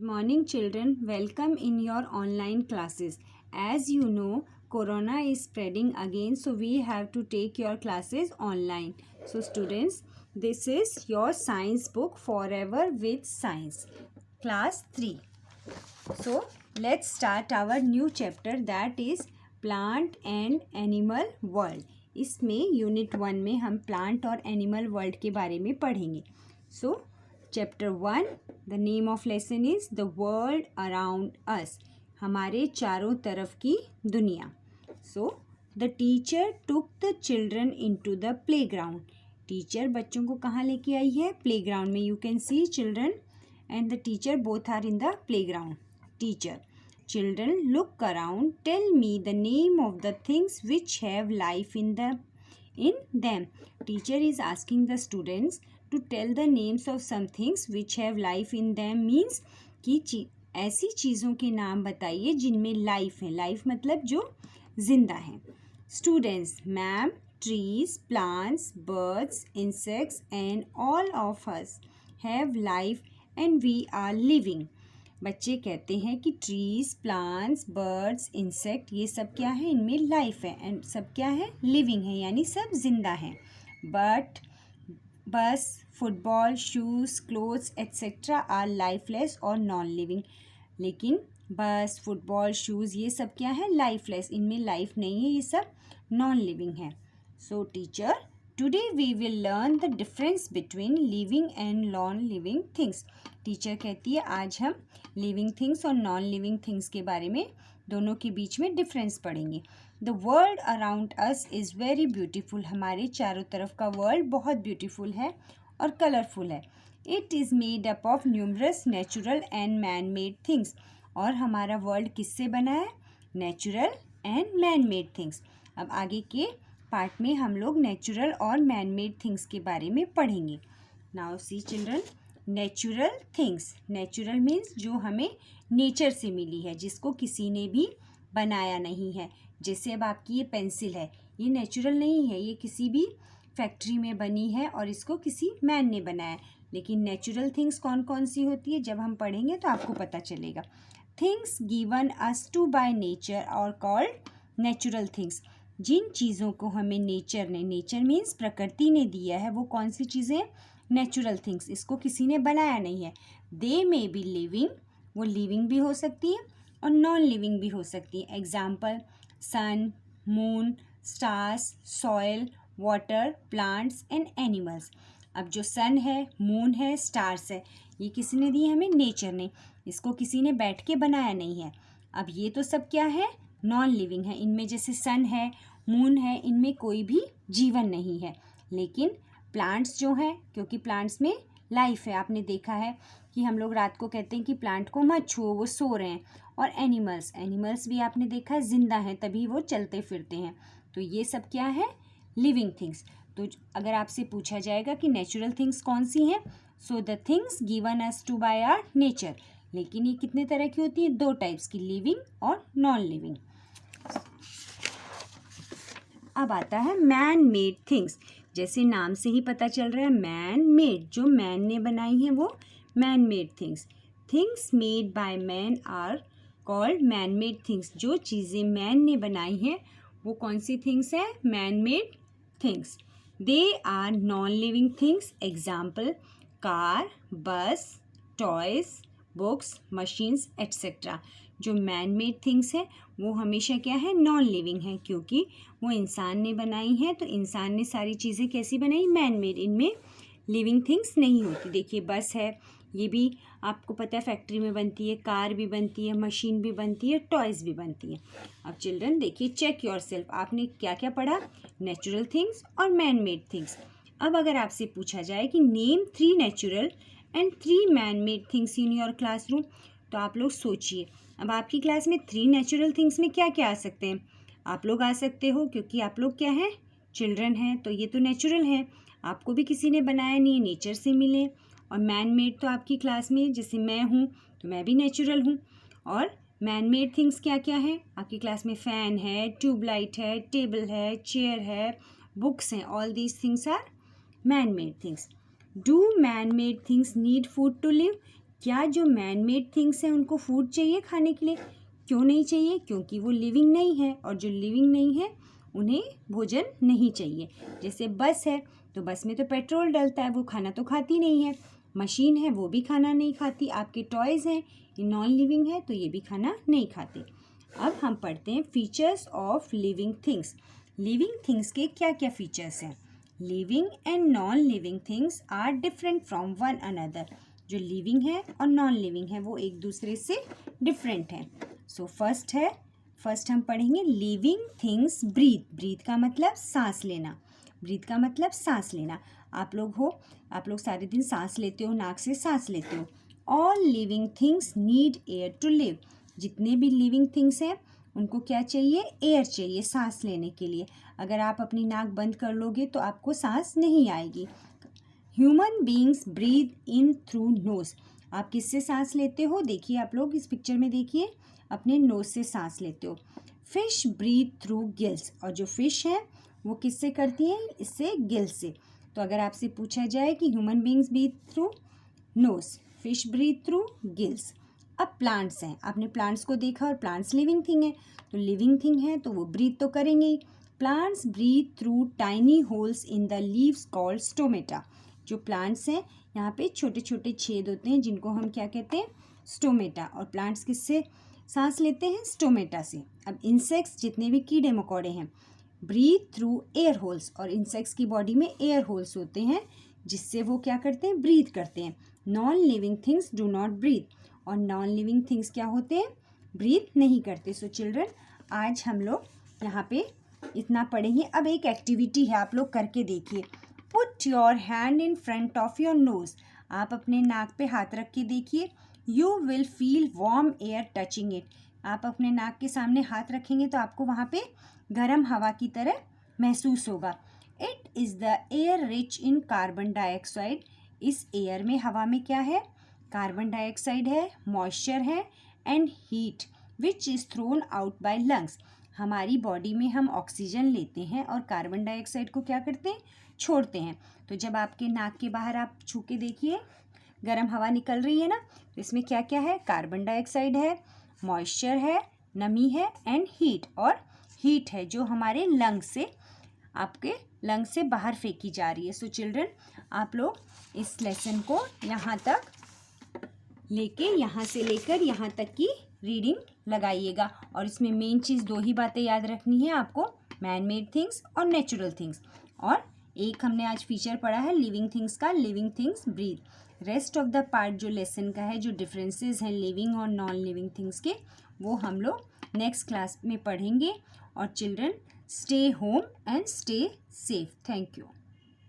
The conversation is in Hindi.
morning children, welcome in your online classes. As you know, corona is spreading again, so we have to take your classes online. So students, this is your science book Forever with Science, class 3. So let's start our new chapter, that is Plant and Animal World. इसमें यूनिट 1 में हम प्लांट और एनिमल वर्ल्ड के बारे में पढ़ेंगे. सो chapter 1, the name of lesson is the world around अस. हमारे चारों तरफ की दुनिया. So the teacher took the children into the playground. Teacher बच्चों को कहाँ लेके आई है? प्लेग्राउंड में. You can see children and the teacher both are in the playground. Teacher: children, look around. Tell me the name of the things which have life in them. Teacher is asking the students to tell the names of some things which have life in them. Means कि ऐसी चीज़ों के नाम बताइए जिनमें लाइफ है. लाइफ मतलब जो जिंदा है. Students: ma'am, trees, plants, birds, insects and all of us have life and we are living. बच्चे कहते हैं कि ट्रीज, प्लांट्स, बर्ड्स, इंसेक्ट, ये सब क्या है? इनमें लाइफ है. एंड सब क्या है? लिविंग है, यानी सब जिंदा है. But bus, football, shoes, clothes etcetera are lifeless और नॉन लिविंग. लेकिन बस, फुटबॉल, शूज़, ये सब क्या है? लाइफलेस. इनमें लाइफ नहीं है, ये सब नॉन लिविंग है. So teacher, today we will learn the difference between living and non living things. Teacher कहती है आज हम लिविंग थिंग्स और नॉन लिविंग थिंग्स के बारे में, दोनों के बीच में डिफरेंस पढ़ेंगे. The world around us is very beautiful. हमारे चारों तरफ का वर्ल्ड बहुत ब्यूटीफुल है और कलरफुल है. It is made up of numerous natural and man made things. और हमारा वर्ल्ड किससे बना है? Natural and man made things. अब आगे के पार्ट में हम लोग नेचुरल और मैन मेड थिंग्स के बारे में पढ़ेंगे. Now see children, natural things. Natural means जो हमें नेचर से मिली है, जिसको किसी ने भी बनाया नहीं है. जैसे अब आपकी ये पेंसिल है, ये नेचुरल नहीं है, ये किसी भी फैक्ट्री में बनी है और इसको किसी मैन ने बनाया. लेकिन नेचुरल थिंग्स कौन कौन सी होती है, जब हम पढ़ेंगे तो आपको पता चलेगा. Things given us to by nature और कॉल्ड नेचुरल थिंग्स. जिन चीज़ों को हमें नेचर ने, नेचर मीन्स प्रकृति ने दिया है, वो कौन सी चीज़ें? Natural things. इसको किसी ने बनाया नहीं है. दे मे बी लिविंग, वो लिविंग भी हो सकती है और नॉन लिविंग भी हो सकती है. Example: sun, moon, stars, soil, water, plants and animals. अब जो सन है, मून है, स्टार्स है, ये किसी ने दिए? हमें नेचर ने. इसको किसी ने बैठ के बनाया नहीं है. अब ये तो सब क्या है? नॉन लिविंग है. इनमें जैसे सन है, मून है, इनमें कोई भी जीवन नहीं है. लेकिन प्लांट्स जो हैं, क्योंकि प्लांट्स में लाइफ है, आपने देखा है कि हम लोग रात को कहते हैं कि प्लांट को मत छुओ, वो सो रहे हैं. और एनिमल्स भी आपने देखा है जिंदा हैं, तभी वो चलते फिरते हैं. तो ये सब क्या है? Living things. तो अगर आपसे पूछा जाएगा कि नेचुरल थिंग्स कौन सी हैं, so the things given us to by our nature. लेकिन ये कितने तरह की होती है? 2 टाइप्स की, लिविंग और नॉन लिविंग. अब आता है मैन मेड थिंग्स. जैसे नाम से ही पता चल रहा है, मैन मेड, जो मैन ने बनाई है वो man made things. Things made by man are called man made things. जो चीज़ें मैन ने बनाई हैं वो कौन सी थिंग्स हैं? Man made things. They are non living things. Example: car, bus, toys, books, machines etcetera. जो मैन मेड थिंग्स है वो हमेशा क्या है? नॉन लिविंग है, क्योंकि वो इंसान ने बनाई है. तो इंसान ने सारी चीज़ें कैसी बनाई? Man made. इनमें लिविंग थिंग्स नहीं होती. देखिए बस है, ये भी आपको पता है फैक्ट्री में बनती है. कार भी बनती है, मशीन भी बनती है, टॉयज़ भी बनती है. अब चिल्ड्रन देखिए, चेक योर सेल्फ. आपने क्या क्या पढ़ा? नेचुरल थिंग्स और मैन मेड थिंग्स. अब अगर आपसे पूछा जाए कि name 3 natural and 3 man made things in your classroom, तो आप लोग सोचिए. अब आपकी क्लास में 3 नेचुरल थिंग्स में क्या क्या आ सकते हैं? आप लोग आ सकते हो, क्योंकि आप लोग क्या हैं? चिल्ड्रन हैं, तो ये तो नेचुरल है. आपको भी किसी ने बनाया नहीं है, नेचर से मिले. और मैन मेड तो आपकी क्लास में, जैसे मैं हूँ तो मैं भी नेचुरल हूँ. और मैन मेड थिंग्स क्या क्या हैं आपकी क्लास में? फ़ैन है, ट्यूबलाइट है, टेबल है, चेयर है, बुक्स हैं. All these things are man made things. Do man made things need food to live? क्या जो मैन मेड थिंग्स हैं उनको फूड चाहिए खाने के लिए? क्यों नहीं चाहिए? क्योंकि वो लिविंग नहीं है, और जो लिविंग नहीं है उन्हें भोजन नहीं चाहिए। जैसे बस है तो बस में तो पेट्रोल डलता है, वो खाना तो खाती नहीं है। मशीन है, वो भी खाना नहीं खाती। आपके टॉयज़ हैं, ये नॉन लिविंग है तो ये भी खाना नहीं खाते। अब हम पढ़ते हैं features of living things. Living things के क्या क्या फीचर्स हैं? Living and non living things are different from one another. जो लिविंग है और नॉन लिविंग है वो एक दूसरे से डिफरेंट हैं। सो फर्स्ट हम पढ़ेंगे लिविंग थिंग्स ब्रीथ। ब्रीथ का मतलब सांस लेना। ब्रीथ का मतलब सांस लेना। आप लोग सारे दिन सांस लेते हो, नाक से सांस लेते हो। All living things need air to live. जितने भी लिविंग थिंग्स हैं उनको क्या चाहिए? एयर चाहिए सांस लेने के लिए। अगर आप अपनी नाक बंद कर लोगे तो आपको सांस नहीं आएगी। Human beings breathe in through nose. आप किससे सांस लेते हो? देखिए, आप लोग इस पिक्चर में देखिए, अपने नोज से सांस लेते हो। Fish breathe through gills. और जो फिश है वो किससे करती है? इससे, गिल्स से। तो अगर आपसे पूछा जाए कि human beings breathe through nose, fish breathe through gills. अब प्लांट्स हैं, आपने प्लांट्स को देखा और प्लांट्स लिविंग थिंग है, तो लिविंग थिंग है तो वो ब्रीथ तो करेंगे ही। Plants breathe through tiny holes in the leaves called stomata. जो प्लांट्स हैं यहाँ पे छोटे छोटे छेद होते हैं जिनको हम क्या कहते हैं? स्टोमेटा। और प्लांट्स किससे सांस लेते हैं? स्टोमेटा से। अब इंसेक्ट्स, जितने भी कीड़े मकोड़े हैं, ब्रीथ थ्रू एयर होल्स। और इंसेक्ट्स की बॉडी में एयर होल्स होते हैं जिससे वो क्या करते हैं? ब्रीथ करते हैं। Non living things do not breathe. और नॉन लिविंग थिंग्स क्या होते हैं? ब्रीथ नहीं करते। सो चिल्ड्रन, आज हम लोग यहाँ पे इतना पढ़ेंगे। अब एक एक्टिविटी है, आप लोग करके देखिए। Put your hand in front of your nose. आप अपने नाक पे हाथ रख के देखिए। You will feel warm air touching it. आप अपने नाक के सामने हाथ रखेंगे तो आपको वहाँ पे गर्म हवा की तरह महसूस होगा। It is the air rich in carbon dioxide. इस एयर में, हवा में क्या है? कार्बन डाइऑक्साइड है, मॉइस्चर है and heat which is thrown out by lungs. हमारी बॉडी में हम ऑक्सीजन लेते हैं और कार्बन डाइऑक्साइड को क्या करते हैं? छोड़ते हैं। तो जब आपके नाक के बाहर आप छू के देखिए, गर्म हवा निकल रही है ना, तो इसमें क्या क्या है? कार्बन डाइऑक्साइड है, मॉइस्चर है, नमी है एंड हीट। और हीट है जो हमारे लंग्स से, आपके लंग्स से बाहर फेंकी जा रही है। सो चिल्ड्रन, आप लोग इस लेसन को यहाँ तक यहाँ से लेकर यहाँ तक की रीडिंग लगाइएगा। और इसमें मेन चीज़ 2 ही बातें याद रखनी है आपको, मैन मेड थिंग्स और नेचुरल थिंग्स। और एक हमने आज फीचर पढ़ा है लिविंग थिंग्स का, living things breathe. Rest of the part जो लेसन का है, जो डिफरेंसेस हैं लिविंग और नॉन लिविंग थिंग्स के, वो हम लोग नेक्स्ट क्लास में पढ़ेंगे। और children, stay home and stay safe. Thank you.